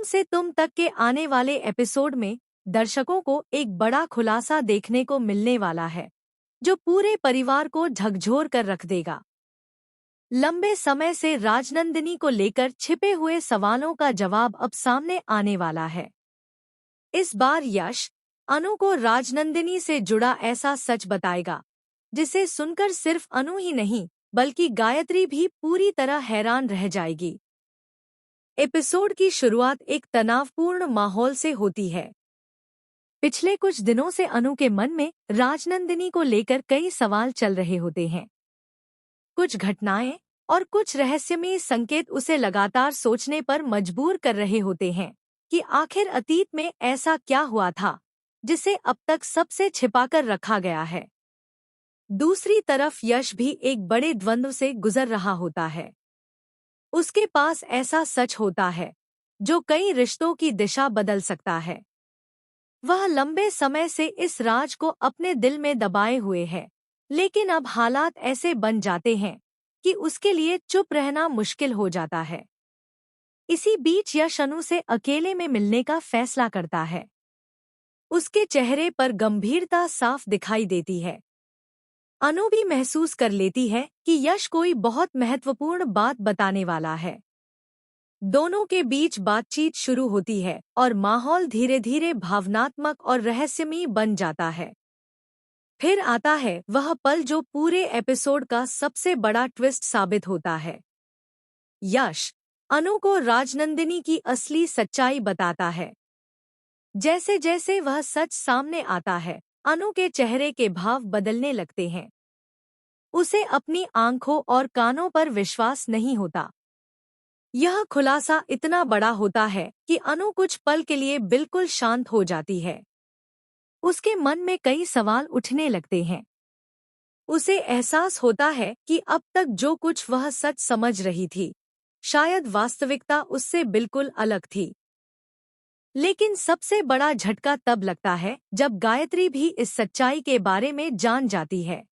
से तुम तक के आने वाले एपिसोड में दर्शकों को एक बड़ा खुलासा देखने को मिलने वाला है, जो पूरे परिवार को झकझोर कर रख देगा। लंबे समय से राजनंदिनी को लेकर छिपे हुए सवालों का जवाब अब सामने आने वाला है। इस बार यश अनु को राजनंदिनी से जुड़ा ऐसा सच बताएगा, जिसे सुनकर सिर्फ अनु ही नहीं बल्कि गायत्री भी पूरी तरह हैरान रह जाएगी। एपिसोड की शुरुआत एक तनावपूर्ण माहौल से होती है। पिछले कुछ दिनों से अनु के मन में राजनंदिनी को लेकर कई सवाल चल रहे होते हैं। कुछ घटनाएं और कुछ रहस्यमय संकेत उसे लगातार सोचने पर मजबूर कर रहे होते हैं कि आखिर अतीत में ऐसा क्या हुआ था जिसे अब तक सबसे छिपाकर रखा गया है। दूसरी तरफ यश भी एक बड़े द्वंद्व से गुजर रहा होता है। उसके पास ऐसा सच होता है जो कई रिश्तों की दिशा बदल सकता है। वह लंबे समय से इस राज को अपने दिल में दबाए हुए है, लेकिन अब हालात ऐसे बन जाते हैं कि उसके लिए चुप रहना मुश्किल हो जाता है। इसी बीच यश अनु से अकेले में मिलने का फैसला करता है। उसके चेहरे पर गंभीरता साफ दिखाई देती है। अनु भी महसूस कर लेती है कि यश कोई बहुत महत्वपूर्ण बात बताने वाला है। दोनों के बीच बातचीत शुरू होती है और माहौल धीरे धीरे भावनात्मक और रहस्यमय बन जाता है। फिर आता है वह पल जो पूरे एपिसोड का सबसे बड़ा ट्विस्ट साबित होता है। यश अनु को राजनंदिनी की असली सच्चाई बताता है। जैसे जैसे वह सच सामने आता है, अनु के चेहरे के भाव बदलने लगते हैं। उसे अपनी आंखों और कानों पर विश्वास नहीं होता। यह खुलासा इतना बड़ा होता है कि अनु कुछ पल के लिए बिल्कुल शांत हो जाती है। उसके मन में कई सवाल उठने लगते हैं। उसे एहसास होता है कि अब तक जो कुछ वह सच समझ रही थी, शायद वास्तविकता उससे बिल्कुल अलग थी। लेकिन सबसे बड़ा झटका तब लगता है जब गायत्री भी इस सच्चाई के बारे में जान जाती है।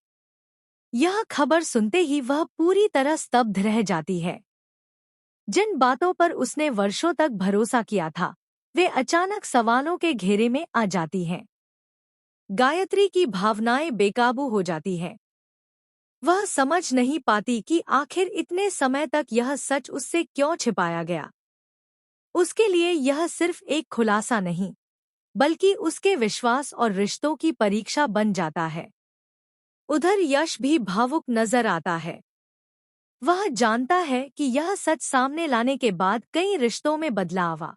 यह खबर सुनते ही वह पूरी तरह स्तब्ध रह जाती है। जिन बातों पर उसने वर्षों तक भरोसा किया था, वे अचानक सवालों के घेरे में आ जाती हैं। गायत्री की भावनाएं बेकाबू हो जाती हैं। वह समझ नहीं पाती कि आखिर इतने समय तक यह सच उससे क्यों छिपाया गया। उसके लिए यह सिर्फ एक खुलासा नहीं, बल्कि उसके विश्वास और रिश्तों की परीक्षा बन जाता है। उधर यश भी भावुक नजर आता है। वह जानता है कि यह सच सामने लाने के बाद कई रिश्तों में बदलाव